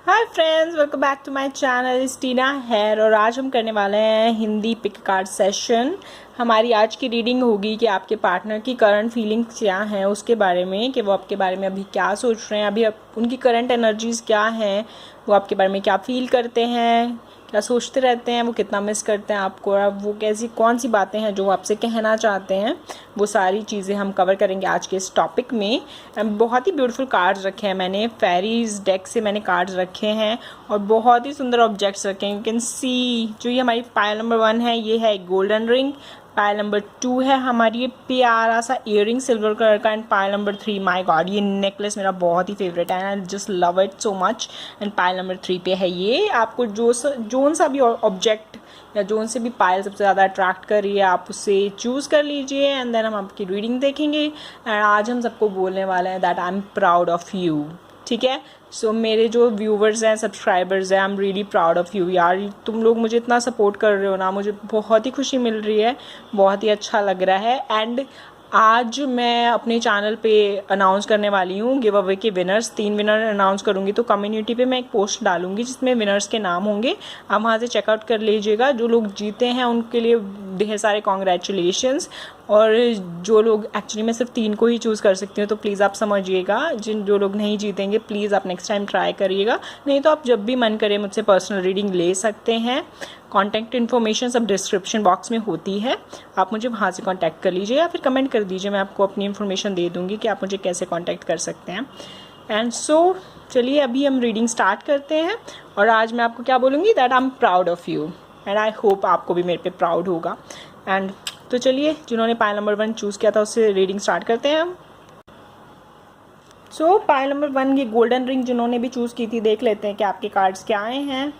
Hi friends, welcome back to my channel Tina here. और आज हम करने वाले हैं हिंदी पिक कार्ड सेशन। हमारी आज की रीडिंग होगी कि आपके पार्टनर की करंट फीलिंग्स क्या हैं, उसके बारे में कि वो आपके बारे में अभी क्या सोच रहे हैं, अभी उनकी करंट एनर्जीज क्या हैं, वो आपके बारे में क्या फील करते हैं, क्या सोचते रहते हैं, वो कितना मिस करते हैं आपको, और वो कैसी कौन सी बातें हैं जो वो आपसे कहना चाहते हैं। वो सारी चीज़ें हम कवर करेंगे आज के इस टॉपिक में। बहुत ही ब्यूटीफुल कार्ड्स रखे हैं मैंने, फेरीज डेक से मैंने कार्ड्स रखे हैं और बहुत ही सुंदर ऑब्जेक्ट्स रखे हैं। यू कैन सी जो ये हमारी पायल नंबर 1 है, ये है गोल्डन रिंग। पायल नंबर 2 है हमारी ये प्यारा सा इयरिंग सिल्वर कलर का। And pile number 3, my God, ये नेकलेस मेरा बहुत ही फेवरेट है, I just love it so much. And pile number 3 पे है ये। आपको जोन सा भी ऑब्जेक्ट या जोन से भी पायल सबसे ज़्यादा अट्रैक्ट कर रही है, आप उससे चूज़ कर लीजिए। एंड देन हम आपकी रीडिंग देखेंगे। एंड आज हम सबको बोलने वाले हैं that I am proud of you. ठीक है, सो मेरे जो व्यूवर्स हैं, सब्सक्राइबर्स हैं, I am really proud of you यार। तुम लोग मुझे इतना सपोर्ट कर रहे हो ना, मुझे बहुत ही खुशी मिल रही है, बहुत ही अच्छा लग रहा है। एंड आज मैं अपने चैनल पे अनाउंस करने वाली हूँ गिव अवे के विनर्स। 3 विनर अनाउंस करूँगी, तो कम्युनिटी पे मैं एक पोस्ट डालूंगी जिसमें विनर्स के नाम होंगे। आप वहाँ से चेकआउट कर लीजिएगा। जो लोग जीते हैं उनके लिए ढेर सारे कॉन्ग्रेचुलेशंस। और जो लोग एक्चुअली मैं सिर्फ 3 को ही चूज़ कर सकती हूँ, तो प्लीज़ आप समझिएगा। जो लोग नहीं जीतेंगे प्लीज़ आप नेक्स्ट टाइम ट्राई करिएगा, नहीं तो आप जब भी मन करे मुझसे पर्सनल रीडिंग ले सकते हैं। कॉन्टैक्ट इन्फॉर्मेशन सब डिस्क्रिप्शन बॉक्स में होती है, आप मुझे वहाँ से कॉन्टैक्ट कर लीजिए या फिर कमेंट कर दीजिए। मैं आपको अपनी इन्फॉर्मेशन दे दूँगी कि आप मुझे कैसे कॉन्टैक्ट कर सकते हैं। एंड सो चलिए अभी हम रीडिंग स्टार्ट करते हैं। और आज मैं आपको क्या बोलूँगी, that I am proud of you and I hope आपको भी मेरे पे प्राउड होगा। एंड तो चलिए, जिन्होंने पायल नंबर 1 चूज़ किया था उससे रीडिंग स्टार्ट करते हैं हम। सो पायल नंबर 1 ये गोल्डन रिंग जिन्होंने भी चूज़ की थी, देख लेते हैं कि आपके कार्ड्स क्या आए हैं।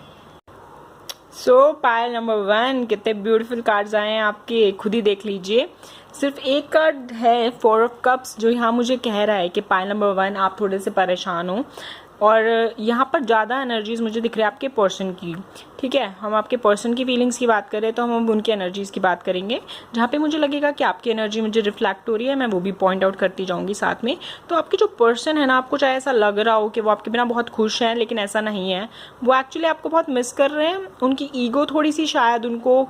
सो पायल नंबर 1, कितने ब्यूटीफुल कार्ड्स आए हैं आपके, खुद ही देख लीजिए। सिर्फ एक कार्ड है 4 ऑफ कप्स, जो यहाँ मुझे कह रहा है कि पायल नंबर 1 आप थोड़े से परेशान हो। और यहाँ पर ज़्यादा एनर्जीज़ मुझे दिख रही है आपके पर्सन की। ठीक है, हम आपके पर्सन की फीलिंग्स की बात करें तो हम उनकी एनर्जीज़ की बात करेंगे। जहाँ पे मुझे लगेगा कि आपकी एनर्जी मुझे रिफ्लेक्ट हो रही है, मैं वो भी पॉइंट आउट करती जाऊँगी साथ में। तो आपकी जो पर्सन है ना, आपको चाहे ऐसा लग रहा हो कि वो आपके बिना बहुत खुश हैं, लेकिन ऐसा नहीं है। वो एक्चुअली आपको बहुत मिस कर रहे हैं। उनकी ईगो थोड़ी सी शायद उनको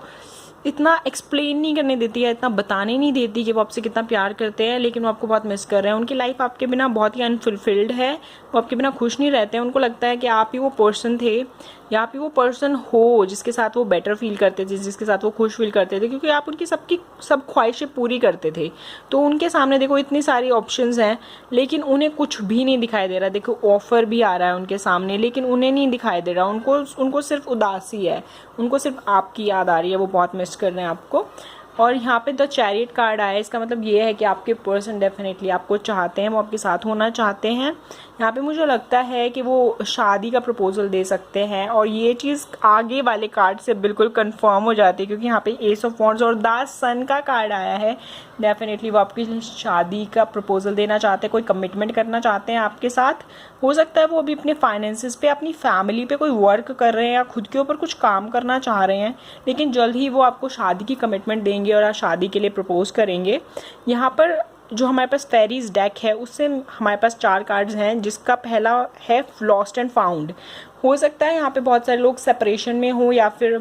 इतना एक्सप्लेन नहीं करने देती है, इतना बताने नहीं देती कि वो आपसे कितना प्यार करते हैं, लेकिन वो आपको बहुत मिस कर रहे हैं। उनकी लाइफ आपके बिना बहुत ही अनफुलफिल्ड है, वो आपके बिना खुश नहीं रहते हैं। उनको लगता है कि आप ही वो पर्सन थे या आप ही वो पर्सन हो जिसके साथ वो बेटर फील करते थे, जिसके साथ वो खुश फील करते थे, क्योंकि आप उनकी सब ख्वाहिशें पूरी करते थे। तो उनके सामने देखो इतनी सारी ऑप्शंस हैं, लेकिन उन्हें कुछ भी नहीं दिखाई दे रहा। देखो ऑफर भी आ रहा है उनके सामने, लेकिन उन्हें नहीं दिखाई दे रहा। उनको सिर्फ उदासी है, उनको सिर्फ आपकी याद आ रही है, वो बहुत मिस कर रहे हैं आपको। और यहाँ पे द चैरियट कार्ड आया, इसका मतलब ये है कि आपके पर्सन डेफिनेटली आपको चाहते हैं, वो आपके साथ होना चाहते हैं। यहाँ पे मुझे लगता है कि वो शादी का प्रपोजल दे सकते हैं, और ये चीज़ आगे वाले कार्ड से बिल्कुल कंफर्म हो जाती है, क्योंकि यहाँ पे एस ऑफ वॉन्ड्स और द सन का कार्ड आया है। डेफिनेटली वो आपकी शादी का प्रपोजल देना चाहते हैं, कोई कमिटमेंट करना चाहते हैं आपके साथ। हो सकता है वो अभी अपने फाइनेंसिस पे, अपनी फैमिली पे कोई वर्क कर रहे हैं या खुद के ऊपर कुछ काम करना चाह रहे हैं, लेकिन जल्द ही वो आपको शादी की कमिटमेंट देंगे और शादी के लिए प्रपोज करेंगे। यहाँ पर जो हमारे पास फेरीज डेक है उससे हमारे पास 4 कार्ड्स हैं, जिसका पहला है लॉस्ट एंड फाउंड। हो सकता है यहाँ पे बहुत सारे लोग सेपरेशन में हो, या फिर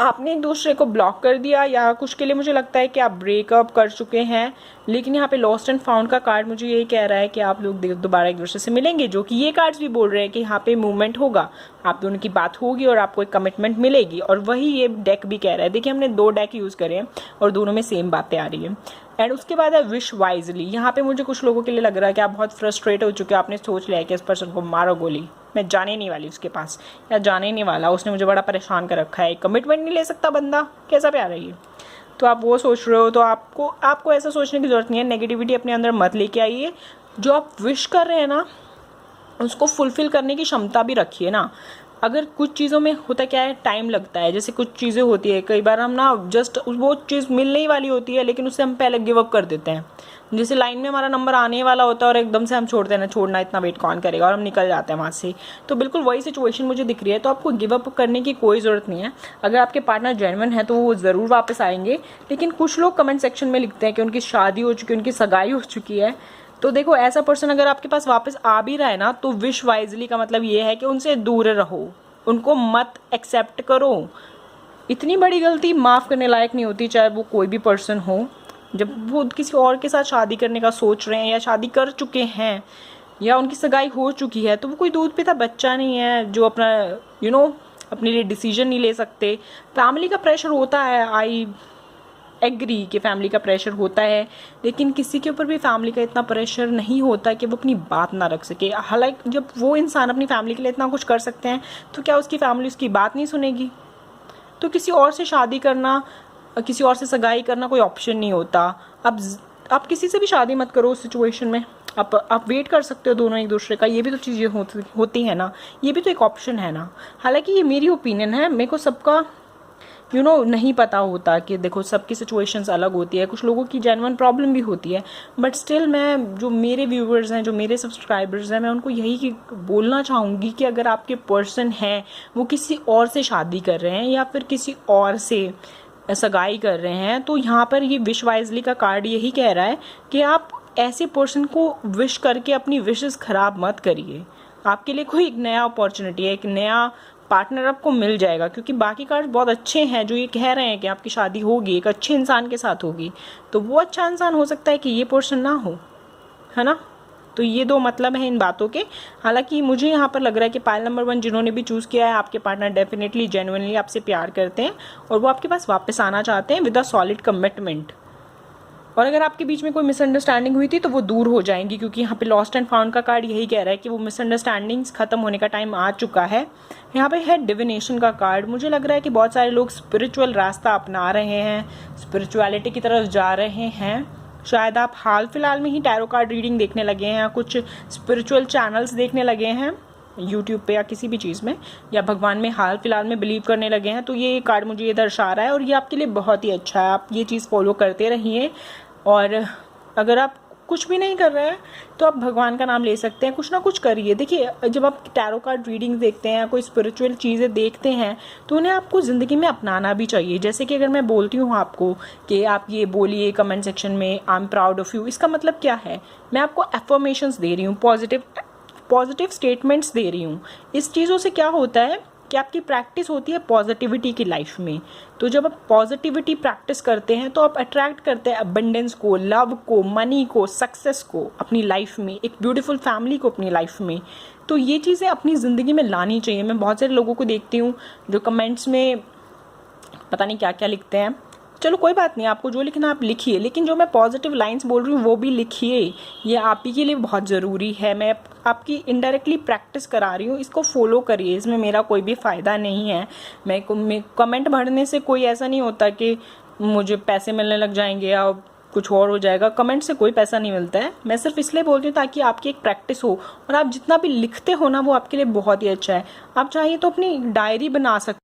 आपने एक दूसरे को ब्लॉक कर दिया, या कुछ के लिए मुझे लगता है कि आप ब्रेकअप कर चुके हैं। लेकिन यहाँ पे लॉस्ट एंड फाउंड का कार्ड मुझे यही कह रहा है कि आप लोग दोबारा एक दूसरे से मिलेंगे, जो कि ये कार्ड्स भी बोल रहे हैं कि यहाँ पे मूवमेंट होगा, आप दोनों की बात होगी और आपको एक कमिटमेंट मिलेगी। और वही ये डेक भी कह रहा है। देखिए, हमने 2 डेक यूज़ करे हैं और दोनों में सेम बातें आ रही है। एंड उसके बाद है विश वाइजली। यहाँ पे मुझे कुछ लोगों के लिए लग रहा है कि आप बहुत फ्रस्ट्रेट हो चुके हो, आपने सोच लिया है कि इस पर्सन को मारो गोली, मैं जाने नहीं वाली उसके पास, या जाने नहीं वाला, उसने मुझे बड़ा परेशान कर रखा है, कमिटमेंट नहीं ले सकता बंदा, कैसा प्यार है ये। तो आप वो सोच रहे हो, तो आपको ऐसा सोचने की ज़रूरत नहीं है। नेगेटिविटी अपने अंदर मत लेके आइए। जो आप विश कर रहे हैं ना, उसको फुलफ़िल करने की क्षमता भी रखिए ना। अगर कुछ चीज़ों में होता क्या है, टाइम लगता है। जैसे कुछ चीज़ें होती है, कई बार हम ना जस्ट वो चीज़ मिलने ही वाली होती है, लेकिन उससे हम पहले गिव अप कर देते हैं। जैसे लाइन में हमारा नंबर आने वाला होता है और एकदम से हम छोड़ते हैं ना, छोड़ना इतना वेट कौन करेगा, और हम निकल जाते हैं वहाँ से। तो बिल्कुल वही सिचुएशन मुझे दिख रही है। तो आपको गिव अप करने की कोई ज़रूरत नहीं है। अगर आपके पार्टनर जेन्युइन है तो वो ज़रूर वापस आएंगे। लेकिन कुछ लोग कमेंट सेक्शन में लिखते हैं कि उनकी शादी हो चुकी है, उनकी सगाई हो चुकी है, तो देखो ऐसा पर्सन अगर आपके पास वापस आ भी रहा है ना, तो विश वाइजली का मतलब ये है कि उनसे दूर रहो, उनको मत एक्सेप्ट करो। इतनी बड़ी गलती माफ़ करने लायक नहीं होती, चाहे वो कोई भी पर्सन हो। जब वो किसी और के साथ शादी करने का सोच रहे हैं या शादी कर चुके हैं या उनकी सगाई हो चुकी है, तो वो कोई दूध पीता बच्चा नहीं है जो अपना अपने लिए डिसीजन नहीं ले सकते। फैमिली का प्रेशर होता है, आई एग्री कि फैमिली का प्रेशर होता है, लेकिन किसी के ऊपर भी फैमिली का इतना प्रेशर नहीं होता कि वो अपनी बात ना रख सके। हालांकि जब वो इंसान अपनी फैमिली के लिए इतना कुछ कर सकते हैं, तो क्या उसकी फैमिली उसकी बात नहीं सुनेगी? तो किसी और से शादी करना, किसी और से सगाई करना कोई ऑप्शन नहीं होता। अब आप किसी से भी शादी मत करो उस सिचुएशन में। आप वेट कर सकते हो दोनों एक दूसरे का, ये भी तो चीज़ें होती है ना, ये भी तो एक ऑप्शन है ना। हालांकि ये मेरी ओपिनियन है, मेरे को सबका नहीं पता होता कि देखो सबकी सिचुएशंस अलग होती है, कुछ लोगों की जेन्युइन प्रॉब्लम भी होती है, बट स्टिल मैं जो मेरे व्यूवर्स हैं, जो मेरे सब्सक्राइबर्स हैं, मैं उनको यही बोलना चाहूँगी कि अगर आपके पर्सन हैं वो किसी और से शादी कर रहे हैं या फिर किसी और से सगाई कर रहे हैं, तो यहाँ पर ये विश वाइजली का कार्ड यही कह रहा है कि आप ऐसे पर्सन को विश करके अपनी विशेस खराब मत करिए। आपके लिए कोई एक नया अपॉर्चुनिटी है, एक नया पार्टनर आपको मिल जाएगा, क्योंकि बाकी कार्ड बहुत अच्छे हैं जो ये कह रहे हैं कि आपकी शादी होगी, एक अच्छे इंसान के साथ होगी। तो वो अच्छा इंसान हो सकता है कि ये पर्सन ना हो, है ना। तो ये दो मतलब है इन बातों के। हालांकि मुझे यहाँ पर लग रहा है कि पाइल नंबर 1 जिन्होंने भी चूज़ किया है, आपके पार्टनर डेफिनेटली जेन्युइनली आपसे प्यार करते हैं और वो आपके पास वापस आना चाहते हैं विद अ सॉलिड कमिटमेंट। और अगर आपके बीच में कोई मिसअंडरस्टैंडिंग हुई थी तो वो दूर हो जाएंगी, क्योंकि यहाँ पे लॉस्ट एंड फाउंड का कार्ड यही कह रहा है कि वो मिसअंडरस्टैंडिंग्स खत्म होने का टाइम आ चुका है। यहाँ पे है डिविनेशन का कार्ड। मुझे लग रहा है कि बहुत सारे लोग स्पिरिचुअल रास्ता अपना रहे हैं, स्पिरिचुअलिटी की तरफ जा रहे हैं। शायद आप हाल फिलहाल में ही टैरो कार्ड रीडिंग देखने लगे हैं या कुछ स्पिरिचुअल चैनल्स देखने लगे हैं यूट्यूब पे या किसी भी चीज़ में, या भगवान में हाल फिलहाल में बिलीव करने लगे हैं। तो ये कार्ड मुझे ये दर्शा रहा है और ये आपके लिए बहुत ही अच्छा है। आप ये चीज़ फॉलो करते रहिए, और अगर आप कुछ भी नहीं कर रहे हैं तो आप भगवान का नाम ले सकते हैं, कुछ ना कुछ करिए। देखिए, जब आप टैरो कार्ड रीडिंग देखते हैं या कोई स्पिरिचुअल चीज़ें देखते हैं तो उन्हें आपको ज़िंदगी में अपनाना भी चाहिए। जैसे कि अगर मैं बोलती हूँ आपको कि आप ये बोलिए कमेंट सेक्शन में I am proud of you, इसका मतलब क्या है? मैं आपको एफर्मेशंस दे रही हूँ, पॉजिटिव स्टेटमेंट्स दे रही हूँ। इस चीज़ों से क्या होता है कि आपकी प्रैक्टिस होती है पॉजिटिविटी की लाइफ में। तो जब आप पॉजिटिविटी प्रैक्टिस करते हैं तो आप अट्रैक्ट करते हैं अबंडेंस को, लव को, मनी को, सक्सेस को अपनी लाइफ में, एक ब्यूटीफुल फैमिली को अपनी लाइफ में। तो ये चीज़ें अपनी ज़िंदगी में लानी चाहिए। मैं बहुत सारे लोगों को देखती हूँ जो कमेंट्स में पता नहीं क्या क्या लिखते हैं। चलो कोई बात नहीं, आपको जो लिखना आप लिखिए, लेकिन जो मैं पॉजिटिव लाइंस बोल रही हूँ वो भी लिखिए। ये आप ही के लिए बहुत ज़रूरी है। मैं आपकी इनडायरेक्टली प्रैक्टिस करा रही हूँ, इसको फॉलो करिए, इसमें मेरा कोई भी फ़ायदा नहीं है। मैं कमेंट पढ़ने से कोई ऐसा नहीं होता कि मुझे पैसे मिलने लग जाएंगे या कुछ और हो जाएगा। कमेंट से कोई पैसा नहीं मिलता है। मैं सिर्फ इसलिए बोलती हूँ ताकि आपकी एक प्रैक्टिस हो, और आप जितना भी लिखते हो ना वो आपके लिए बहुत ही अच्छा है। आप चाहिए तो अपनी डायरी बना सकते।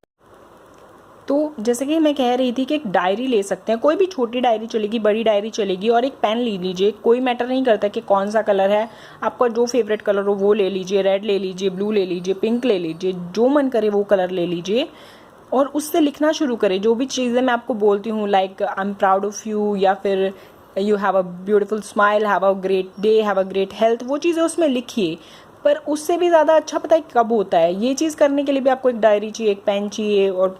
तो जैसे कि मैं कह रही थी कि एक डायरी ले सकते हैं, कोई भी छोटी डायरी चलेगी, बड़ी डायरी चलेगी, और एक पेन ले लीजिए। कोई मैटर नहीं करता कि कौन सा कलर है, आपका जो फेवरेट कलर हो वो ले लीजिए, रेड ले लीजिए, ब्लू ले लीजिए, पिंक ले लीजिए, जो मन करे वो कलर ले लीजिए और उससे लिखना शुरू करें। जो भी चीज़ें मैं आपको बोलती हूँ, like I am proud of you, या फिर you have a beautiful smile, have a great day, have a great health, वो चीज़ें उसमें लिखिए। पर उससे भी ज़्यादा अच्छा पता है कब होता है? ये चीज़ करने के लिए भी आपको एक डायरी चाहिए, एक पेन चाहिए, और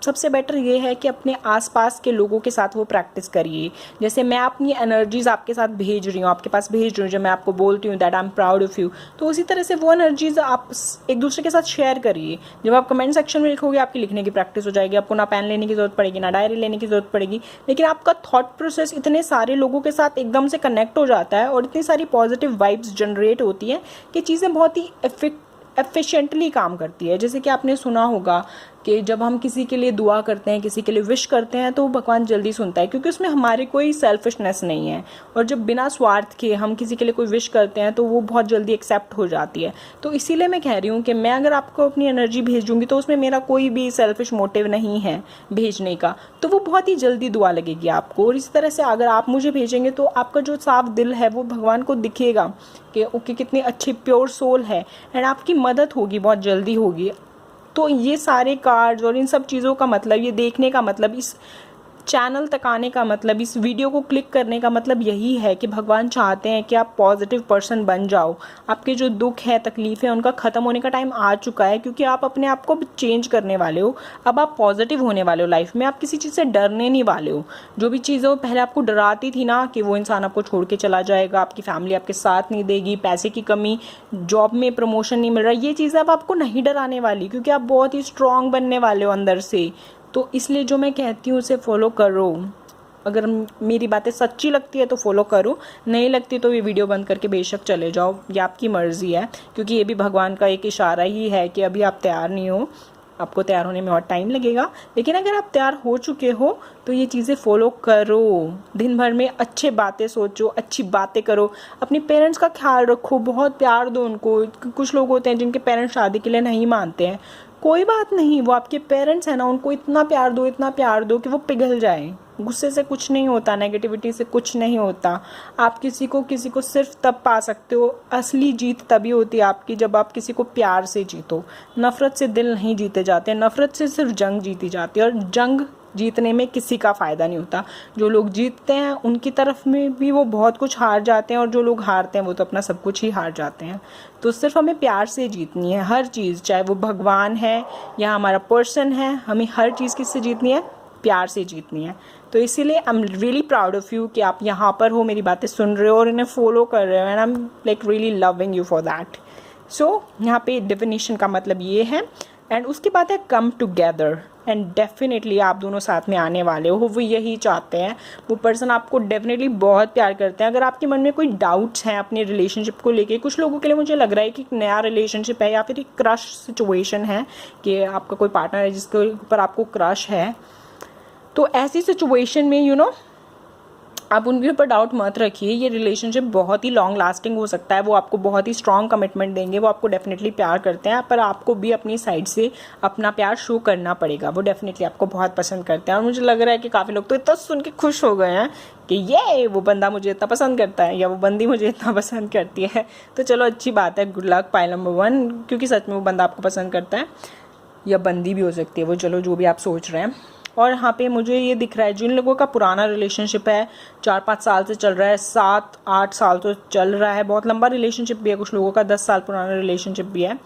सबसे बेटर ये है कि अपने आसपास के लोगों के साथ वो प्रैक्टिस करिए। जैसे मैं अपनी एनर्जीज आपके साथ भेज रही हूँ, आपके पास भेज रही हूँ, जब मैं आपको बोलती हूँ that I am proud of you, तो उसी तरह से वो एनर्जीज आप एक दूसरे के साथ शेयर करिए। जब आप कमेंट सेक्शन में लिखोगे आपकी लिखने की प्रैक्टिस हो जाएगी, आपको ना पेन लेने की जरूरत पड़ेगी, ना डायरी लेने की जरूरत पड़ेगी, लेकिन आपका थॉट प्रोसेस इतने सारे लोगों के साथ एकदम से कनेक्ट हो जाता है और इतनी सारी पॉजिटिव वाइब्स जनरेट होती हैं कि चीज़ें बहुत ही एफिशिएंटली काम करती है। जैसे कि आपने सुना होगा कि जब हम किसी के लिए दुआ करते हैं, किसी के लिए विश करते हैं, तो भगवान जल्दी सुनता है, क्योंकि उसमें हमारी कोई सेल्फिशनेस नहीं है। और जब बिना स्वार्थ के हम किसी के लिए कोई विश करते हैं तो वो बहुत जल्दी एक्सेप्ट हो जाती है। तो इसीलिए मैं कह रही हूँ कि मैं अगर आपको अपनी एनर्जी भेजूंगी तो उसमें मेरा कोई भी सेल्फिश मोटिव नहीं है भेजने का, तो वो बहुत ही जल्दी दुआ लगेगी आपको। और इस तरह से अगर आप मुझे भेजेंगे तो आपका जो साफ दिल है वो भगवान को दिखेगा कि ओके कितनी अच्छी प्योर सोल है, एंड आपकी मदद होगी, बहुत जल्दी होगी। तो ये सारे कार्ड्स और इन सब चीज़ों का मतलब, ये देखने का मतलब, इस चैनल तक आने का मतलब, इस वीडियो को क्लिक करने का मतलब यही है कि भगवान चाहते हैं कि आप पॉजिटिव पर्सन बन जाओ। आपके जो दुख है, तकलीफ है, उनका ख़त्म होने का टाइम आ चुका है, क्योंकि आप अपने आप को चेंज करने वाले हो। अब आप पॉजिटिव होने वाले हो लाइफ में। आप किसी चीज़ से डरने नहीं वाले हो। जो भी चीज़ें वो पहले आपको डराती थी ना, कि वो इंसान आपको छोड़ के चला जाएगा, आपकी फैमिली आपके साथ नहीं देगी, पैसे की कमी, जॉब में प्रमोशन नहीं मिल रहा, ये चीज़ें अब आपको नहीं डराने वाली, क्योंकि आप बहुत ही स्ट्रांग बनने वाले हो अंदर से। तो इसलिए जो मैं कहती हूँ उसे फॉलो करो। अगर मेरी बातें सच्ची लगती है तो फॉलो करो, नहीं लगती तो ये वीडियो बंद करके बेशक चले जाओ, ये आपकी मर्ज़ी है। क्योंकि ये भी भगवान का एक इशारा ही है कि अभी आप तैयार नहीं हो, आपको तैयार होने में और टाइम लगेगा। लेकिन अगर आप तैयार हो चुके हो तो ये चीज़ें फॉलो करो। दिन भर में अच्छे बातें सोचो, अच्छी बातें करो, अपने पेरेंट्स का ख्याल रखो, बहुत प्यार दो उनको। कुछ लोग होते हैं जिनके पेरेंट्स शादी के लिए नहीं मानते हैं, कोई बात नहीं, वो आपके पेरेंट्स हैं ना, उनको इतना प्यार दो, इतना प्यार दो कि वो पिघल जाए। गुस्से से कुछ नहीं होता, नेगेटिविटी से कुछ नहीं होता। आप किसी को सिर्फ तब पा सकते हो, असली जीत तभी होती है आपकी जब आप किसी को प्यार से जीतो। नफरत से दिल नहीं जीते जाते, नफरत से सिर्फ जंग जीती जाती है, और जंग जीतने में किसी का फ़ायदा नहीं होता। जो लोग जीतते हैं उनकी तरफ में भी वो बहुत कुछ हार जाते हैं, और जो लोग हारते हैं वो तो अपना सब कुछ ही हार जाते हैं। तो सिर्फ हमें प्यार से जीतनी है हर चीज़, चाहे वो भगवान है या हमारा पर्सन है, हमें हर चीज़ किससे जीतनी है, प्यार से जीतनी है। तो इसीलिए I am really proud of you कि आप यहाँ पर हो, मेरी बातें सुन रहे हो और इन्हें फॉलो कर रहे हो, and I am like really loving you for that. So यहाँ पे डेफिनेशन का मतलब ये है। एंड उसके बाद है कम टुगेदर, एंड डेफिनेटली आप दोनों साथ में आने वाले हो, वो यही चाहते हैं। वो पर्सन आपको डेफिनेटली बहुत प्यार करते हैं। अगर आपके मन में कोई डाउट्स हैं अपने रिलेशनशिप को लेके, कुछ लोगों के लिए मुझे लग रहा है कि एक नया रिलेशनशिप है या फिर एक क्रश सिचुएशन है, कि आपका कोई पार्टनर है जिसके ऊपर आपको क्रश है, तो ऐसी सिचुएशन में आप उनके ऊपर डाउट मत रखिए। ये रिलेशनशिप बहुत ही लॉन्ग लास्टिंग हो सकता है, वो आपको बहुत ही स्ट्रॉन्ग कमिटमेंट देंगे, वो आपको डेफिनेटली प्यार करते हैं, पर आपको भी अपनी साइड से अपना प्यार शो करना पड़ेगा। वो डेफिनेटली आपको बहुत पसंद करते हैं, और मुझे लग रहा है कि काफ़ी लोग तो इतना सुन के खुश हो गए हैं कि ये वो बंदा मुझे इतना पसंद करता है या वो बंदी मुझे इतना पसंद करती है। तो चलो अच्छी बात है, गुड लक पाइल नंबर 1, क्योंकि सच में वो बंदा आपको पसंद करता है, या बंदी भी हो सकती है वो, चलो जो भी आप सोच रहे हैं। और यहाँ पे मुझे ये दिख रहा है जिन लोगों का पुराना रिलेशनशिप है, 4-5 साल से चल रहा है, 7-8 साल तो चल रहा है, बहुत लंबा रिलेशनशिप भी है, कुछ लोगों का 10 साल पुराना रिलेशनशिप भी है,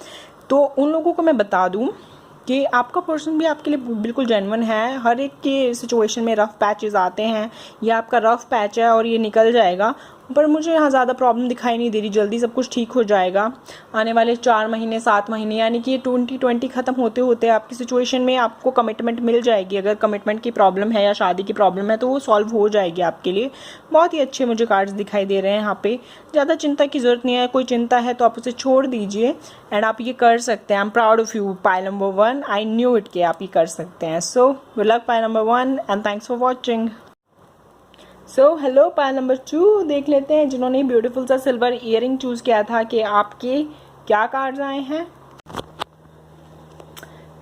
तो उन लोगों को मैं बता दूँ कि आपका पर्सन भी आपके लिए बिल्कुल जेन्युइन है। हर एक के सिचुएशन में रफ़ पैचेस आते हैं, ये आपका रफ़ पैच है और ये निकल जाएगा, पर मुझे यहाँ ज़्यादा प्रॉब्लम दिखाई नहीं दे रही, जल्दी सब कुछ ठीक हो जाएगा। आने वाले 4 महीने 7 महीने, यानी कि ये 2020 ख़त्म होते होते आपकी सिचुएशन में आपको कमिटमेंट मिल जाएगी। अगर कमिटमेंट की प्रॉब्लम है या शादी की प्रॉब्लम है तो वो सॉल्व हो जाएगी आपके लिए। बहुत ही अच्छे मुझे कार्ड्स दिखाई दे रहे हैं यहाँ पे। ज़्यादा चिंता की ज़रूरत नहीं है, कोई चिंता है तो आप उसे छोड़ दीजिए, एंड आप ये कर सकते हैं। I am proud of you pile number 1, I knew it कि आप ये कर सकते हैं। So good luck pile number 1, and thanks for watching. So hello pile number 2, देख लेते हैं जिन्होंने ब्यूटीफुल सा सिल्वर ईयरिंग चूज़ किया था कि आपके क्या कार्ड्स आए हैं।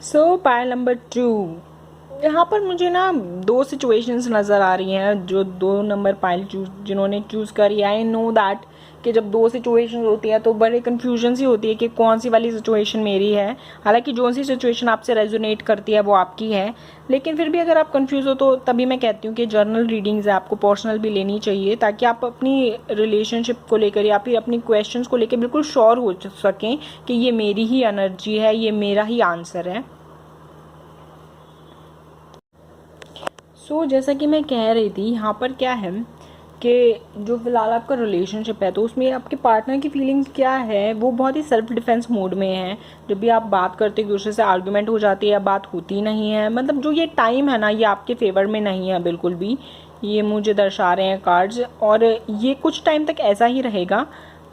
सो पायल नंबर 2, यहाँ पर मुझे ना 2 सिचुएशंस नज़र आ रही हैं। जो 2 नंबर पायल जिन्होंने चूज़ करी, आई नो दैट कि जब 2 सिचुएशंस होती है तो बड़े कन्फ्यूजन सी होती है कि कौन सी वाली सिचुएशन मेरी है। हालांकि जो सी सिचुएशन आपसे रेजोनेट करती है वो आपकी है, लेकिन फिर भी अगर आप कंफ्यूज हो तो तभी मैं कहती हूँ कि जर्नल रीडिंग्स है आपको पर्सनल भी लेनी चाहिए, ताकि आप अपनी रिलेशनशिप को लेकर या फिर अपनी क्वेश्चंस को लेकर बिल्कुल श्योर हो सकें कि ये मेरी ही एनर्जी है, ये मेरा ही आंसर है। सो जैसा कि मैं कह रही थी, यहाँ पर क्या है कि जो फिलहाल आपका रिलेशनशिप है तो उसमें आपके पार्टनर की फीलिंग्स क्या है, वो बहुत ही सेल्फ डिफेंस मोड में है। जब भी आप बात करते एक दूसरे से आर्गुमेंट हो जाती है या बात होती नहीं है, मतलब जो ये टाइम है ना, ये आपके फेवर में नहीं है बिल्कुल भी, ये मुझे दर्शा रहे हैं कार्ड्स, और ये कुछ टाइम तक ऐसा ही रहेगा।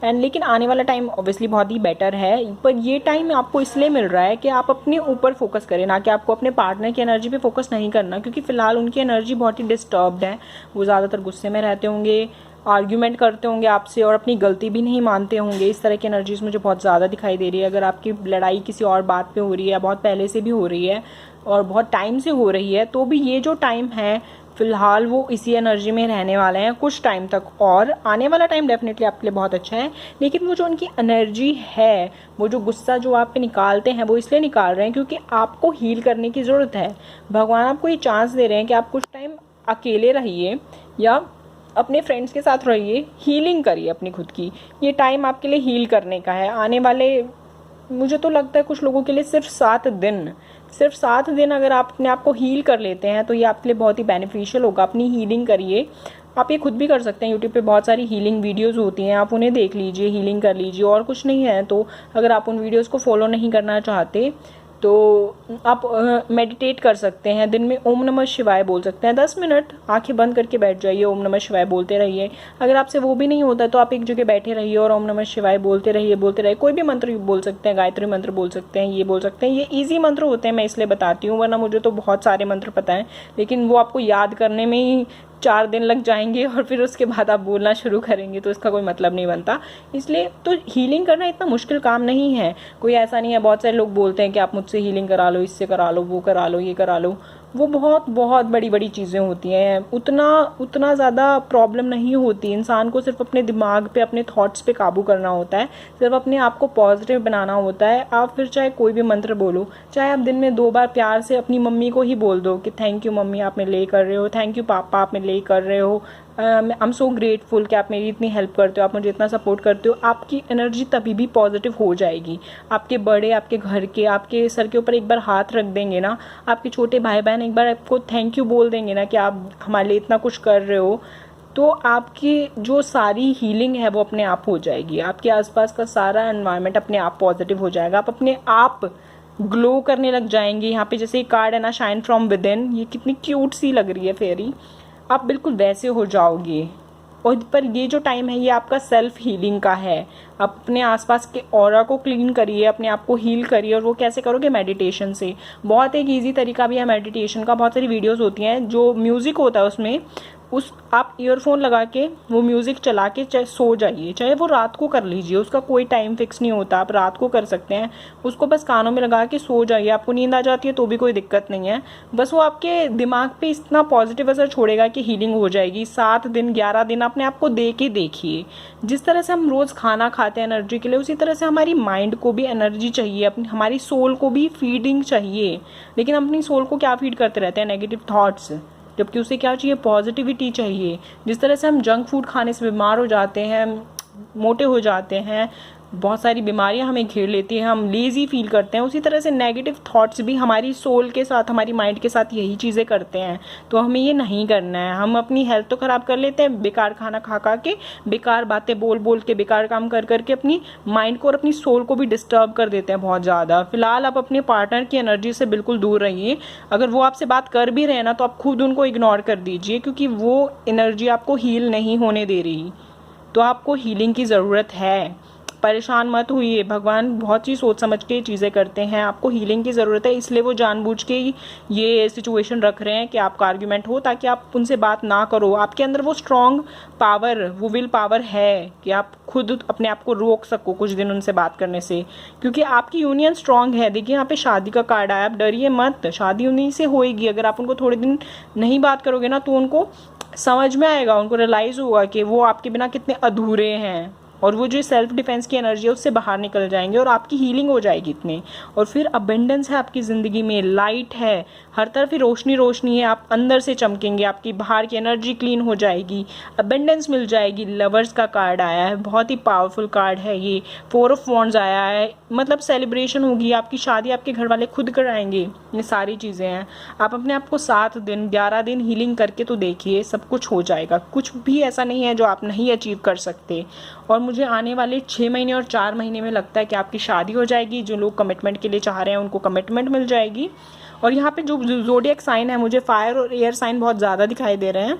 एंड लेकिन आने वाला टाइम ऑब्वियसली बहुत ही बेटर है, पर ये टाइम आपको इसलिए मिल रहा है कि आप अपने ऊपर फोकस करें, ना कि आपको अपने पार्टनर की एनर्जी पे फोकस नहीं करना, क्योंकि फ़िलहाल उनकी एनर्जी बहुत ही डिस्टर्ब्ड है। वो ज़्यादातर गुस्से में रहते होंगे, आर्ग्यूमेंट करते होंगे आपसे, और अपनी गलती भी नहीं मानते होंगे। इस तरह की एनर्जीज मुझे बहुत ज़्यादा दिखाई दे रही है। अगर आपकी लड़ाई किसी और बात पे हो रही है, बहुत पहले से भी हो रही है और बहुत टाइम से हो रही है, तो भी ये जो टाइम है फ़िलहाल वो इसी एनर्जी में रहने वाले हैं कुछ टाइम तक, और आने वाला टाइम डेफिनेटली आपके लिए बहुत अच्छा है। लेकिन वो जो उनकी एनर्जी है, वो जो गुस्सा जो आप पे निकालते हैं, वो इसलिए निकाल रहे हैं क्योंकि आपको हील करने की ज़रूरत है। भगवान आपको ये चांस दे रहे हैं कि आप कुछ टाइम अकेले रहिए या अपने फ्रेंड्स के साथ रहिए, हीलिंग करिए अपनी खुद की। ये टाइम आपके लिए हील करने का है। आने वाले, मुझे तो लगता है कुछ लोगों के लिए सिर्फ 7 दिन अगर आप अपने आप को हील कर लेते हैं तो ये आपके लिए बहुत ही बेनिफिशियल होगा। अपनी हीलिंग करिए। आप ये खुद भी कर सकते हैं। यूट्यूब पे बहुत सारी हीलिंग वीडियोस होती हैं, आप उन्हें देख लीजिए, हीलिंग कर लीजिए। और कुछ नहीं है तो अगर आप उन वीडियोस को फॉलो नहीं करना चाहते तो आप मेडिटेट कर सकते हैं। दिन में ओम नमः शिवाय बोल सकते हैं। 10 मिनट आंखें बंद करके बैठ जाइए, ओम नमः शिवाय बोलते रहिए। अगर आपसे वो भी नहीं होता तो आप एक जगह बैठे रहिए और ओम नमः शिवाय बोलते रहिए। कोई भी मंत्र बोल सकते हैं, गायत्री मंत्र बोल सकते हैं, ये बोल सकते हैं। ये ईजी मंत्र होते हैं, मैं इसलिए बताती हूँ, वरना मुझे तो बहुत सारे मंत्र पता है, लेकिन वो आपको याद करने में ही 4 दिन लग जाएंगे और फिर उसके बाद आप बोलना शुरू करेंगे तो इसका कोई मतलब नहीं बनता। इसलिए तो हीलिंग करना इतना मुश्किल काम नहीं है। कोई ऐसा नहीं है, बहुत सारे लोग बोलते हैं कि आप मुझसे हीलिंग करा लो, इससे करा लो, वो करा लो, ये करा लो। वो बहुत बहुत बड़ी बड़ी चीज़ें होती हैं। उतना ज़्यादा प्रॉब्लम नहीं होती। इंसान को सिर्फ अपने दिमाग पे, अपने थॉट्स पे काबू करना होता है, सिर्फ अपने आप को पॉजिटिव बनाना होता है। आप फिर चाहे कोई भी मंत्र बोलो, चाहे आप दिन में 2 बार प्यार से अपनी मम्मी को ही बोल दो कि थैंक यू मम्मी, आप मेरे लिए कर रहे हो, थैंक यू पापा, आप मेरे लिए कर रहे हो, आई एम सो ग्रेटफुल कि आप मेरी इतनी हेल्प करते हो, आप मुझे इतना सपोर्ट करते हो। आपकी एनर्जी तभी भी पॉजिटिव हो जाएगी। आपके बड़े, आपके घर के, आपके सर के ऊपर एक बार हाथ रख देंगे ना, आपके छोटे भाई बहन एक बार आपको थैंक यू बोल देंगे ना कि आप हमारे लिए इतना कुछ कर रहे हो, तो आपकी जो सारी हीलिंग है वो अपने आप हो जाएगी। आपके आसपास का सारा एनवायरनमेंट अपने आप पॉजिटिव हो जाएगा। आप अपने आप ग्लो करने लग जाएंगे। यहाँ पे जैसे कार्ड है ना, शाइन फ्रॉम विद इन, ये कितनी क्यूट सी लग रही है फेरी, आप बिल्कुल वैसे हो जाओगे। और पर ये जो टाइम है ये आपका सेल्फ हीलिंग का है। अपने आसपास के ऑरा को क्लीन करिए, अपने आप को हील करिए। और वो कैसे करोगे? मेडिटेशन से। बहुत एक इजी तरीका भी है मेडिटेशन का। बहुत सारी वीडियोस होती हैं, जो म्यूजिक होता है उसमें आप ईयरफोन लगा के वो म्यूजिक चला के चाहे सो जाइए, चाहे वो रात को कर लीजिए, उसका कोई टाइम फिक्स नहीं होता। आप रात को कर सकते हैं, उसको बस कानों में लगा के सो जाइए। आपको नींद आ जाती है तो भी कोई दिक्कत नहीं है, बस वो आपके दिमाग पे इतना पॉजिटिव असर छोड़ेगा कि हीलिंग हो जाएगी। 7 दिन 11 दिन अपने आप को दे के देखिए। जिस तरह से हम रोज खाना खाते हैं एनर्जी के लिए, उसी तरह से हमारी माइंड को भी एनर्जी चाहिए, अपनी हमारी सोल को भी फीडिंग चाहिए। लेकिन हम अपनी सोल को क्या फीड करते रहते हैं? नेगेटिव थॉट्स, जबकि उसे क्या चाहिए? पॉजिटिविटी चाहिए। जिस तरह से हम जंक फूड खाने से बीमार हो जाते हैं, मोटे हो जाते हैं, बहुत सारी बीमारियां हमें घेर लेती हैं, हम लेजी फील करते हैं, उसी तरह से नेगेटिव थॉट्स भी हमारी सोल के साथ, हमारी माइंड के साथ यही चीज़ें करते हैं। तो हमें ये नहीं करना है। हम अपनी हेल्थ तो ख़राब कर लेते हैं बेकार खाना खा खा के, बेकार बातें बोल बोल के, बेकार काम कर करके अपनी माइंड को और अपनी सोल को भी डिस्टर्ब कर देते हैं बहुत ज़्यादा। फिलहाल आप अपने पार्टनर की एनर्जी से बिल्कुल दूर रहिए। अगर वो आपसे बात कर भी रहे हैं ना, तो आप खुद उनको इग्नोर कर दीजिए, क्योंकि वो एनर्जी आपको हील नहीं होने दे रही। तो आपको हीलिंग की ज़रूरत है। परेशान मत हुई। भगवान बहुत ही सोच समझ के चीज़ें करते हैं। आपको हीलिंग की ज़रूरत है, इसलिए वो जानबूझ के ये सिचुएशन रख रहे हैं कि आपका आर्ग्यूमेंट हो, ताकि आप उनसे बात ना करो। आपके अंदर वो स्ट्रॉन्ग पावर, वो विल पावर है कि आप खुद अपने आप को रोक सको कुछ दिन उनसे बात करने से, क्योंकि आपकी यूनियन स्ट्रॉन्ग है। देखिए यहाँ पे शादी का कार्ड आया, आप डरिए मत, शादी उन्हीं से होएगी। अगर आप उनको थोड़े दिन नहीं बात करोगे ना, तो उनको समझ में आएगा, उनको रियलाइज़ होगा कि वो आपके बिना कितने अधूरे हैं, और वो जो सेल्फ डिफेंस की एनर्जी है उससे बाहर निकल जाएंगे और आपकी हीलिंग हो जाएगी इतने। और फिर अबेंडेंस है आपकी ज़िंदगी में, लाइट है, हर तरफ ही रोशनी रोशनी है, आप अंदर से चमकेंगे, आपकी बाहर की एनर्जी क्लीन हो जाएगी, अबेंडेंस मिल जाएगी। लवर्स का कार्ड आया है, बहुत ही पावरफुल कार्ड है ये। 4 ऑफ वॉन्ड्स आया है, मतलब सेलिब्रेशन होगी, आपकी शादी आपके घर वाले खुद कराएंगे। ये सारी चीज़ें हैं। आप अपने आप को 7 दिन 11 दिन हीलिंग करके तो देखिए, सब कुछ हो जाएगा। कुछ भी ऐसा नहीं है जो आप नहीं अचीव कर सकते। और मुझे आने वाले 6 महीने और 4 महीने में लगता है कि आपकी शादी हो जाएगी। जो लोग कमिटमेंट के लिए चाह रहे हैं उनको कमिटमेंट मिल जाएगी। और यहाँ पे जो ज़ोडिएक साइन है, मुझे फायर और एयर साइन बहुत ज़्यादा दिखाई दे रहे हैं,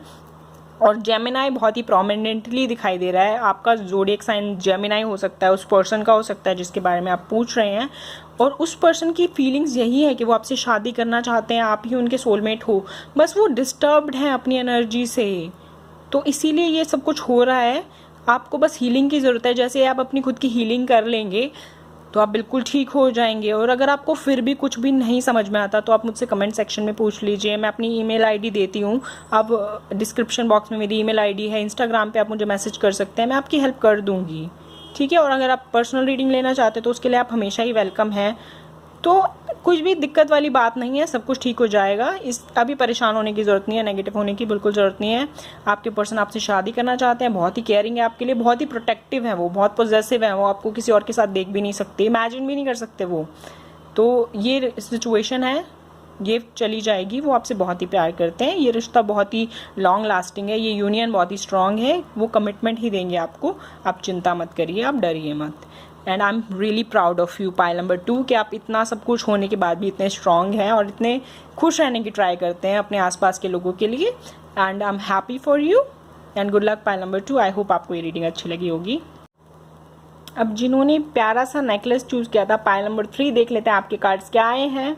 और जेमिनाई बहुत ही प्रोमिनेंटली दिखाई दे रहा है। आपका ज़ोडिएक साइन जेमिनाई हो सकता है, उस पर्सन का हो सकता है जिसके बारे में आप पूछ रहे हैं। और उस पर्सन की फीलिंग्स यही है कि वो आपसे शादी करना चाहते हैं, आप ही उनके सोलमेट हो, बस वो डिस्टर्ब्ड हैं अपनी एनर्जी से। तो इसीलिए ये सब कुछ हो रहा है। आपको बस हीलिंग की ज़रूरत है। जैसे आप अपनी खुद की हीलिंग कर लेंगे तो आप बिल्कुल ठीक हो जाएंगे। और अगर आपको फिर भी कुछ भी नहीं समझ में आता तो आप मुझसे कमेंट सेक्शन में पूछ लीजिए। मैं अपनी ईमेल आईडी देती हूँ, आप डिस्क्रिप्शन बॉक्स में मेरी ईमेल आईडी है। इंस्टाग्राम पे आप मुझे मैसेज कर सकते हैं, मैं आपकी हेल्प कर दूँगी, ठीक है। और अगर आप पर्सनल रीडिंग लेना चाहते हैं तो उसके लिए आप हमेशा ही वेलकम हैं। तो कुछ भी दिक्कत वाली बात नहीं है, सब कुछ ठीक हो जाएगा। अभी परेशान होने की ज़रूरत नहीं है, नेगेटिव होने की बिल्कुल ज़रूरत नहीं है। आपके पर्सन आपसे शादी करना चाहते हैं, बहुत ही केयरिंग है आपके लिए, बहुत ही प्रोटेक्टिव है वो, बहुत पॉजेसिव है वो, आपको किसी और के साथ देख भी नहीं सकते, इमेजिन भी नहीं कर सकते वो। तो ये सिचुएशन है, ये चली जाएगी। वो आपसे बहुत ही प्यार करते हैं, ये रिश्ता बहुत ही लॉन्ग लास्टिंग है, ये यूनियन बहुत ही स्ट्रांग है, वो कमिटमेंट ही देंगे आपको। आप चिंता मत करिए, आप डरिए मत। And I am really proud of you pile number 2 कि आप इतना सब कुछ होने के बाद भी इतने स्ट्रांग हैं और इतने खुश रहने की ट्राई करते हैं अपने आसपास के लोगों के लिए। And I am happy for you and good luck pile number 2। I hope आपको ये रीडिंग अच्छी लगी होगी। अब जिन्होंने प्यारा सा नेकलेस चूज किया था, पाइल नंबर 3 देख लेते हैं आपके कार्ड्स क्या आए हैं।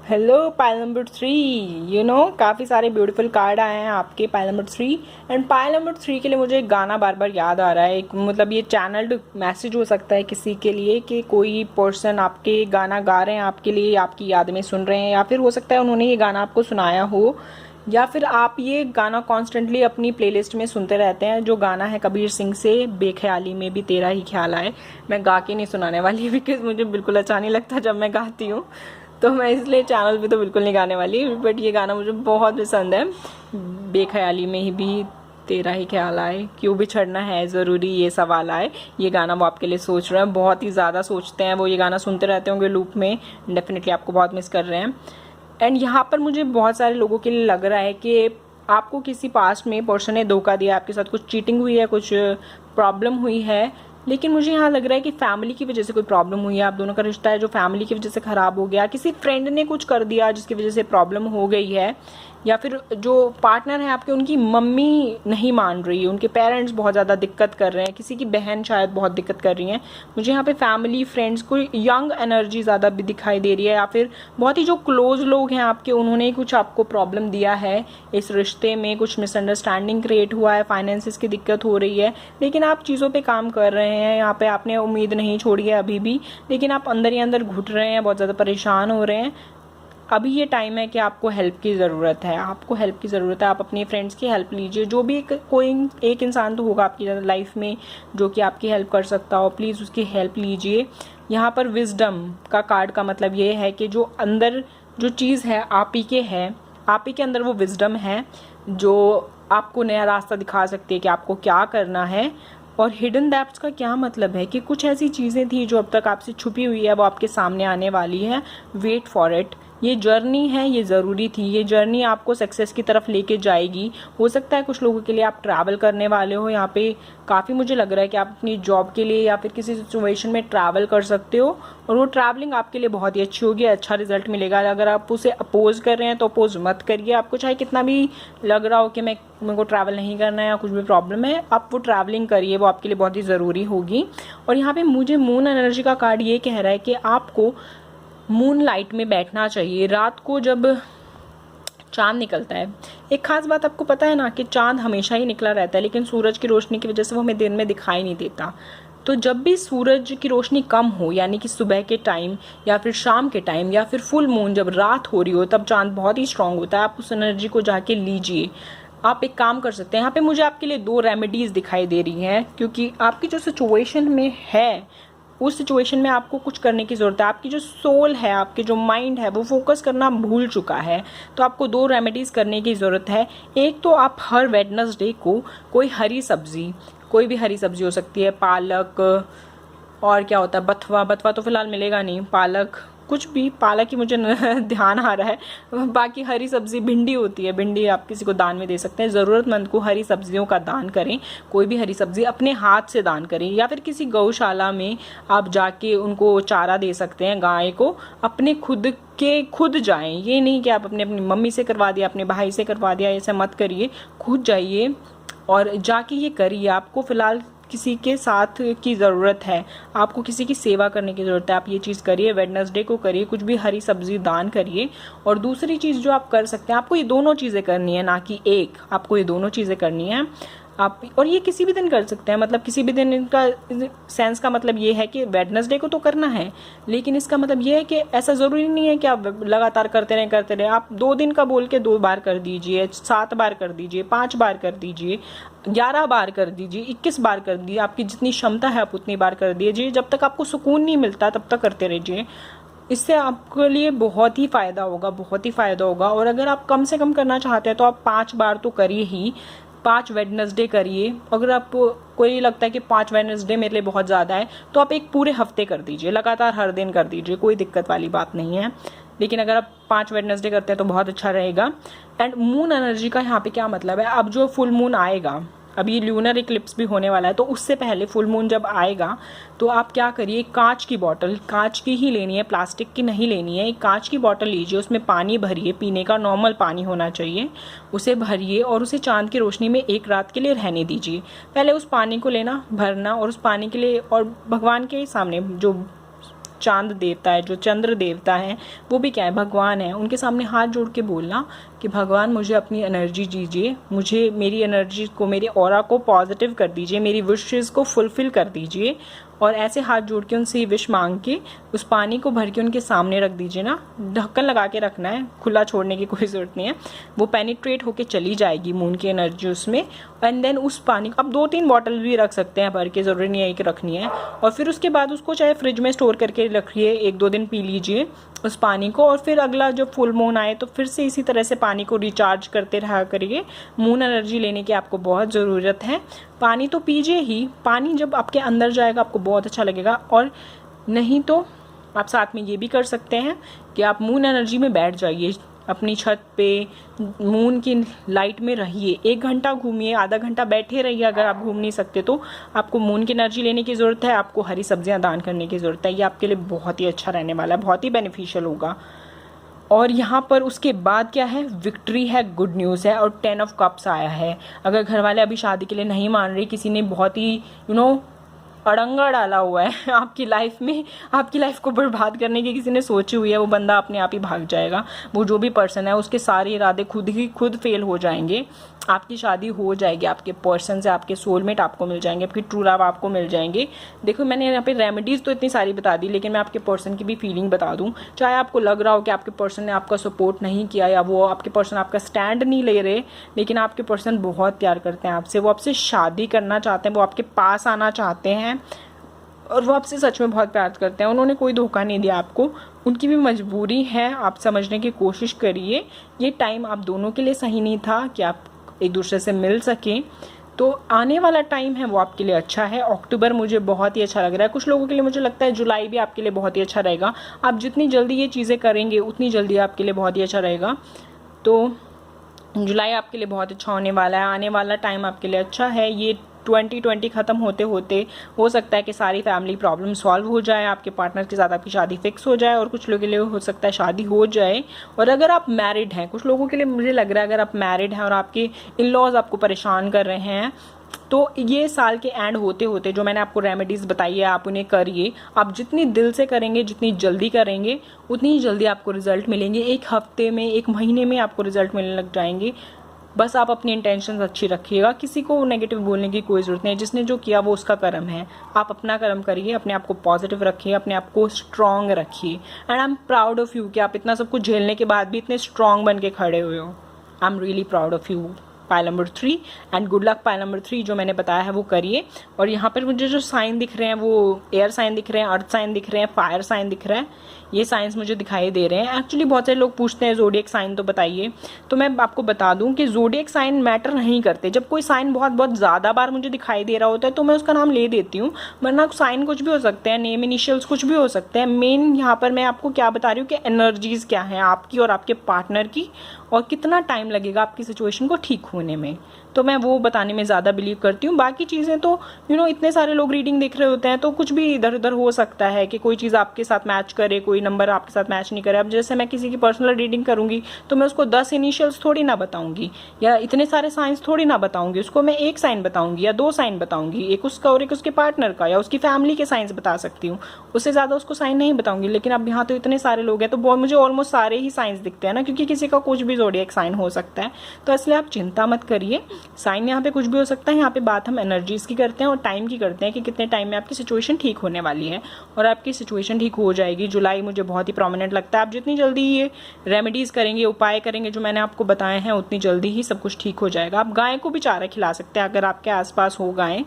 हेलो पाइल नंबर 3, काफ़ी सारे ब्यूटीफुल कार्ड आए हैं आपके pile number 3। And pile number 3 के लिए मुझे एक गाना बार बार याद आ रहा है। मतलब ये चैनल्ड मैसेज हो सकता है किसी के लिए कि कोई पर्सन आपके गाना गा रहे हैं आपके लिए, आपकी याद में सुन रहे हैं, या फिर हो सकता है उन्होंने ये गाना आपको सुनाया हो, या फिर आप ये गाना कॉन्स्टेंटली अपनी प्लेलिस्ट में सुनते रहते हैं। जो गाना है कबीर सिंह से, बेख्याली में भी तेरा ही ख्याल आए। मैं गा के नहीं सुनाने वाली बिकॉज मुझे बिल्कुल अच्छा नहीं लगता जब मैं गाती हूँ, तो मैं इसलिए चैनल पे तो बिल्कुल नहीं गाने वाली। बट ये गाना मुझे बहुत पसंद है, बेख्याली में ही भी तेरा ही ख्याल आए, क्यों बिछड़ना है ज़रूरी ये सवाल आए। ये गाना वो आपके लिए सोच रहे हैं, बहुत ही ज़्यादा सोचते हैं वो, ये गाना सुनते रहते होंगे लूप में, डेफिनेटली आपको बहुत मिस कर रहे हैं। एंड यहाँ पर मुझे बहुत सारे लोगों के लिए लग रहा है कि आपको किसी पास्ट में पर्सन ने धोखा दिया, आपके साथ कुछ चीटिंग हुई है, कुछ प्रॉब्लम हुई है। लेकिन मुझे यहाँ लग रहा है कि फैमिली की वजह से कोई प्रॉब्लम हुई है, आप दोनों का रिश्ता है जो फैमिली की वजह से ख़राब हो गया, किसी फ्रेंड ने कुछ कर दिया जिसकी वजह से प्रॉब्लम हो गई है, या फिर जो पार्टनर है आपके उनकी मम्मी नहीं मान रही है, उनके पेरेंट्स बहुत ज़्यादा दिक्कत कर रहे हैं, किसी की बहन शायद बहुत दिक्कत कर रही हैं। मुझे यहाँ पे फैमिली फ्रेंड्स को यंग एनर्जी ज़्यादा भी दिखाई दे रही है, या फिर बहुत ही जो क्लोज लोग हैं आपके उन्होंने कुछ आपको प्रॉब्लम दिया है इस रिश्ते में, कुछ मिसअंडरस्टैंडिंग क्रिएट हुआ है, फाइनेंसिस की दिक्कत हो रही है। लेकिन आप चीज़ों पर काम कर रहे हैं, यहाँ पे आपने उम्मीद नहीं छोड़ी है अभी भी, लेकिन आप अंदर ही अंदर घुट रहे हैं, बहुत ज़्यादा परेशान हो रहे हैं। अभी ये टाइम है कि आपको हेल्प की ज़रूरत है, आपको हेल्प की ज़रूरत है। आप अपने फ्रेंड्स की हेल्प लीजिए, जो भी कोई एक इंसान तो होगा आपकी लाइफ में जो कि आपकी हेल्प कर सकता हो, प्लीज़ उसकी हेल्प लीजिए। यहाँ पर विजडम का कार्ड का मतलब ये है कि जो अंदर जो चीज़ है आप ही के है, आप ही के अंदर वो विजडम है जो आपको नया रास्ता दिखा सकती है कि आपको क्या करना है। और हिडन डेप्थ्स का क्या मतलब है कि कुछ ऐसी चीज़ें थी जो अब तक आपसे छुपी हुई है, वो आपके सामने आने वाली है। Wait for it. ये जर्नी है, ये ज़रूरी थी, ये जर्नी आपको सक्सेस की तरफ लेके जाएगी। हो सकता है कुछ लोगों के लिए आप ट्रैवल करने वाले हो, यहाँ पे काफ़ी मुझे लग रहा है कि आप अपनी जॉब के लिए या फिर किसी सिचुएशन में ट्रैवल कर सकते हो, और वो ट्रैवलिंग आपके लिए बहुत ही अच्छी होगी, अच्छा रिजल्ट मिलेगा। अगर आप उसे अपोज कर रहे हैं तो अपोज मत करिए। आपको चाहे कितना भी लग रहा हो कि मेरे को ट्रैवल नहीं करना है या कुछ भी प्रॉब्लम है, आप वो ट्रैवलिंग करिए, वो आपके लिए बहुत ही ज़रूरी होगी। और यहाँ पे मुझे मून एनर्जी का कार्ड ये कह रहा है कि आपको मून लाइट में बैठना चाहिए रात को जब चांद निकलता है। एक खास बात आपको पता है ना कि चांद हमेशा ही निकला रहता है, लेकिन सूरज की रोशनी की वजह से वो हमें दिन में दिखाई नहीं देता। तो जब भी सूरज की रोशनी कम हो, यानी कि सुबह के टाइम या फिर शाम के टाइम या फिर फुल मून जब रात हो रही हो, तब चांद बहुत ही स्ट्रांग होता है। आप उस एनर्जी को जाके लीजिए। आप एक काम कर सकते हैं, यहाँ पे मुझे आपके लिए 2 रेमेडीज दिखाई दे रही हैं, क्योंकि आपकी जो सिचुएशन में है उस सिचुएशन में आपको कुछ करने की ज़रूरत है। आपकी जो सोल है, आपके जो माइंड है, वो फोकस करना भूल चुका है। तो आपको 2 रेमेडीज़ करने की ज़रूरत है। एक तो आप हर वेडनेसडे को कोई हरी सब्जी, कोई भी हरी सब्जी हो सकती है, पालक, और क्या होता है बथवा तो फिलहाल मिलेगा नहीं, पालक, कुछ भी, पालक ही मुझे ध्यान आ रहा है। बाकी हरी सब्जी, भिंडी होती है, भिंडी आप किसी को दान में दे सकते हैं। ज़रूरतमंद को हरी सब्जियों का दान करें, कोई भी हरी सब्जी अपने हाथ से दान करें, या फिर किसी गौशाला में आप जाके उनको चारा दे सकते हैं, गाय को। अपने खुद जाएं, ये नहीं कि आप अपनी मम्मी से करवा दिया, अपने भाई से करवा दिया, ऐसा मत करिए। खुद जाइए और जाके ये करिए। आपको फ़िलहाल किसी के साथ की ज़रूरत है, आपको किसी की सेवा करने की ज़रूरत है, आप ये चीज़ करिए। वेडनेसडे को करिए, कुछ भी हरी सब्जी दान करिए। और दूसरी चीज़ जो आप कर सकते हैं, आपको ये दोनों चीज़ें करनी है, ना कि एक, आपको ये दोनों चीज़ें करनी है। आप, और ये किसी भी दिन कर सकते हैं, मतलब किसी भी दिन, इनका सेंस का मतलब ये है कि वेडनेसडे को तो करना है, लेकिन इसका मतलब ये है कि ऐसा ज़रूरी नहीं है कि आप लगातार करते रहें। आप 2 दिन का बोल के 2 बार कर दीजिए, 7 बार कर दीजिए, 5 बार कर दीजिए, 11 बार कर दीजिए, 21 बार कर दीजिए, आपकी जितनी क्षमता है आप उतनी बार कर दीजिए। जब तक आपको सुकून नहीं मिलता तब तक करते रहिए। इससे आपके लिए बहुत ही फ़ायदा होगा, बहुत ही फ़ायदा होगा। और अगर आप कम से कम करना चाहते हैं तो आप 5 बार तो करिए ही, 5 वेडनेसडे करिए। अगर आपको कोई लगता है कि 5 वेडनेसडे मेरे लिए बहुत ज़्यादा है तो आप एक पूरे हफ्ते कर दीजिए, लगातार हर दिन कर दीजिए, कोई दिक्कत वाली बात नहीं है। लेकिन अगर आप 5 वेडनेसडे करते हैं तो बहुत अच्छा रहेगा। एंड मून एनर्जी का यहाँ पे क्या मतलब है, अब जो फुल मून आएगा, अभी ल्यूनर इक्लिप्स भी होने वाला है, तो उससे पहले फुल मून जब आएगा तो आप क्या करिए, कांच की बॉटल, कांच की ही लेनी है, प्लास्टिक की नहीं लेनी है। एक कांच की बॉटल लीजिए, उसमें पानी भरिए, पीने का नॉर्मल पानी होना चाहिए, उसे भरिए और उसे चांद की रोशनी में 1 रात के लिए रहने दीजिए। पहले उस पानी को लेना, भरना, और उस पानी के लिए, और भगवान के सामने, जो चांद देवता है, जो चंद्र देवता है, वो भी क्या है, भगवान है, उनके सामने हाथ जोड़ के बोलना कि भगवान मुझे अपनी एनर्जी दीजिए, मुझे मेरी एनर्जी को, मेरे ऑरा को पॉजिटिव कर दीजिए, मेरी विशेस को फुलफिल कर दीजिए। और ऐसे हाथ जोड़ के उनसे विश मांग के उस पानी को भर के उनके सामने रख दीजिए ना, ढक्कन लगा के रखना है, खुला छोड़ने की कोई ज़रूरत नहीं है। वो पेनिट्रेट होके चली जाएगी मून की एनर्जी उसमें। एंड देन उस पानी को आप 2-3 बॉटल भी रख सकते हैं भर के, ज़रूरी नहीं है एक रखनी है। और फिर उसके बाद उसको चाहे फ्रिज में स्टोर करके रखिए, 1-2 दिन पी लीजिए उस पानी को। और फिर अगला जब फुल मून आए तो फिर से इसी तरह से पानी को रिचार्ज करते रहा करिए। मून एनर्जी लेने की आपको बहुत ज़रूरत है। पानी तो पीजिए ही, पानी जब आपके अंदर जाएगा आपको बहुत अच्छा लगेगा। और नहीं तो आप साथ में ये भी कर सकते हैं कि आप मून एनर्जी में बैठ जाइए, अपनी छत पे मून की लाइट में रहिए, 1 घंटा घूमिए, आधा घंटा बैठे रहिए। अगर आप घूम नहीं सकते तो आपको मून की एनर्जी लेने की ज़रूरत है, आपको हरी सब्जियां दान करने की ज़रूरत है। ये आपके लिए बहुत ही अच्छा रहने वाला है, बहुत ही बेनिफिशियल होगा। और यहाँ पर उसके बाद क्या है, विक्ट्री है, गुड न्यूज़ है, और 10 ऑफ कप्स आया है। अगर घर वाले अभी शादी के लिए नहीं मान रहे, किसी ने बहुत ही अड़ंगा डाला हुआ है आपकी लाइफ में, आपकी लाइफ को बर्बाद करने की किसी ने सोची हुई है, वो बंदा अपने आप ही भाग जाएगा। वो जो भी पर्सन है उसके सारे इरादे खुद फेल हो जाएंगे। आपकी शादी हो जाएगी, आपके पर्सन से आपके सोलमेट आपको मिल जाएंगे, आपकी ट्रू लव आपको मिल जाएंगे। देखो मैंने यहाँ पे रेमेडीज़ तो इतनी सारी बता दी, लेकिन मैं आपके पर्सन की भी फीलिंग बता दूँ। चाहे आपको लग रहा हो कि आपके पर्सन ने आपका सपोर्ट नहीं किया, या वो आपके पर्सन आपका स्टैंड नहीं ले रहे, लेकिन आपके पर्सन बहुत प्यार करते हैं आपसे, वो आपसे शादी करना चाहते हैं, वो आपके पास आना चाहते हैं, और वो आपसे सच में बहुत प्यार करते हैं। उन्होंने कोई धोखा नहीं दिया आपको, उनकी भी मजबूरी है, आप समझने की कोशिश करिए। ये टाइम आप दोनों के लिए सही नहीं था कि आप एक दूसरे से मिल सकें। तो आने वाला टाइम है वो आपके लिए अच्छा है। अक्टूबर मुझे बहुत ही अच्छा लग रहा है, कुछ लोगों के लिए मुझे लगता है जुलाई भी आपके लिए बहुत ही अच्छा रहेगा। आप जितनी जल्दी ये चीज़ें करेंगे उतनी जल्दी आपके लिए बहुत ही अच्छा रहेगा। तो जुलाई आपके लिए बहुत अच्छा होने वाला है, आने वाला टाइम आपके लिए अच्छा है। ये 2020 ख़त्म होते होते हो सकता है कि सारी फैमिली प्रॉब्लम सॉल्व हो जाए, आपके पार्टनर के साथ आपकी शादी फिक्स हो जाए, और कुछ लोगों के लिए हो सकता है शादी हो जाए। और अगर आप मैरिड हैं, कुछ लोगों के लिए मुझे लग रहा है अगर आप मैरिड हैं और आपके इन लॉज आपको परेशान कर रहे हैं, तो ये साल के एंड होते होते जो मैंने आपको रेमेडीज़ बताई है आप उन्हें करिए। आप जितनी दिल से करेंगे, जितनी जल्दी करेंगे, उतनी ही जल्दी आपको रिजल्ट मिलेंगे। 1 हफ्ते में, 1 महीने में आपको रिजल्ट मिलने लग जाएंगे। बस आप अपनी इंटेंशंस अच्छी रखिएगा, किसी को नेगेटिव बोलने की कोई ज़रूरत नहीं है। जिसने जो किया वो उसका कर्म है, आप अपना कर्म करिए, अपने आप को पॉजिटिव रखिए, अपने आप को स्ट्रॉन्ग रखिए। And I am proud of you कि आप इतना सब कुछ झेलने के बाद भी इतने स्ट्रॉन्ग बन के खड़े हुए हो। I am really proud of you. Pile number 3 and good luck pile number 3 जो मैंने बताया है वो करिए। और यहाँ पर मुझे जो साइन दिख रहे हैं वो एयर साइन दिख रहे हैं, अर्थ साइन दिख रहे हैं, फायर साइन दिख रहा है, ये साइंस मुझे दिखाई दे रहे हैं। एक्चुअली बहुत सारे लोग पूछते हैं ज़ोडिएक साइन तो बताइए, तो मैं आपको बता दूं कि ज़ोडिएक साइन मैटर नहीं करते। जब कोई साइन बहुत ज़्यादा बार मुझे दिखाई दे रहा होता है तो मैं उसका नाम ले देती हूँ, वरना साइन कुछ भी हो सकते हैं, नेम इनिशियल्स कुछ भी हो सकते हैं। मेन यहाँ पर मैं आपको क्या बता रही हूँ कि एनर्जीज़ क्या हैं आपकी और आपके पार्टनर की, और कितना टाइम लगेगा आपकी सिचुएशन को ठीक होने में, तो मैं वो बताने में ज़्यादा बिलीव करती हूँ। बाकी चीज़ें तो इतने सारे लोग रीडिंग देख रहे होते हैं तो कुछ भी इधर उधर हो सकता है कि कोई चीज़ आपके साथ मैच करे, कोई नंबर आपके साथ मैच नहीं करे। अब जैसे मैं किसी की पर्सनल रीडिंग करूँगी तो मैं उसको 10 इनिशियल्स थोड़ी ना बताऊँगी, या इतने सारे साइंस थोड़ी ना बताऊँगी, उसको मैं 1 साइन बताऊँगी या 2 साइन बताऊँगी, एक उसका और एक उसके पार्टनर का, या उसकी फैमिली के साइंस बता सकती हूँ, उससे ज़्यादा उसको साइन नहीं बताऊँगी। लेकिन अब यहाँ तो इतने सारे लोग हैं तो मुझे ऑलमोस्ट सारे ही साइंस दिखते हैं ना, क्योंकि किसी का कुछ भी ज़ोडिएक साइन हो सकता है। तो इसलिए आप चिंता मत करिए। साइन यहाँ पे कुछ भी हो सकता है। यहाँ पे बात हम एनर्जीज की करते हैं और टाइम की करते हैं कि कितने टाइम में आपकी सिचुएशन ठीक होने वाली है, और आपकी सिचुएशन ठीक हो जाएगी। जुलाई मुझे बहुत ही प्रोमिनेंट लगता है। आप जितनी जल्दी ये रेमेडीज़ करेंगे, उपाय करेंगे जो मैंने आपको बताए हैं, उतनी जल्दी ही सब कुछ ठीक हो जाएगा। आप गाय को भी चारा खिला सकते हैं अगर आपके आसपास हो गायें,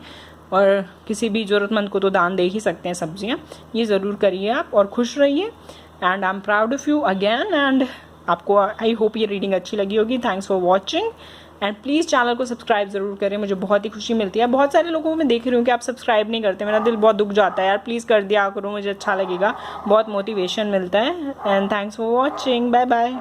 और किसी भी ज़रूरतमंद को तो दान दे ही सकते हैं सब्जियां। ये ज़रूर करिए आप, और खुश रहिए। And I am proud of you again. And आपको आई होप ये रीडिंग अच्छी लगी होगी। Thanks for watching, and please channel को सब्सक्राइब ज़रूर करें, मुझे बहुत ही खुशी मिलती है। बहुत सारे लोगों को मैं देख रही हूँ कि आप सब्सक्राइब नहीं करते, मेरा दिल बहुत दुख जाता है यार। प्लीज़ कर दिया करो, मुझे अच्छा लगेगा, बहुत मोटिवेशन मिलता है। And thanks for watching, bye bye.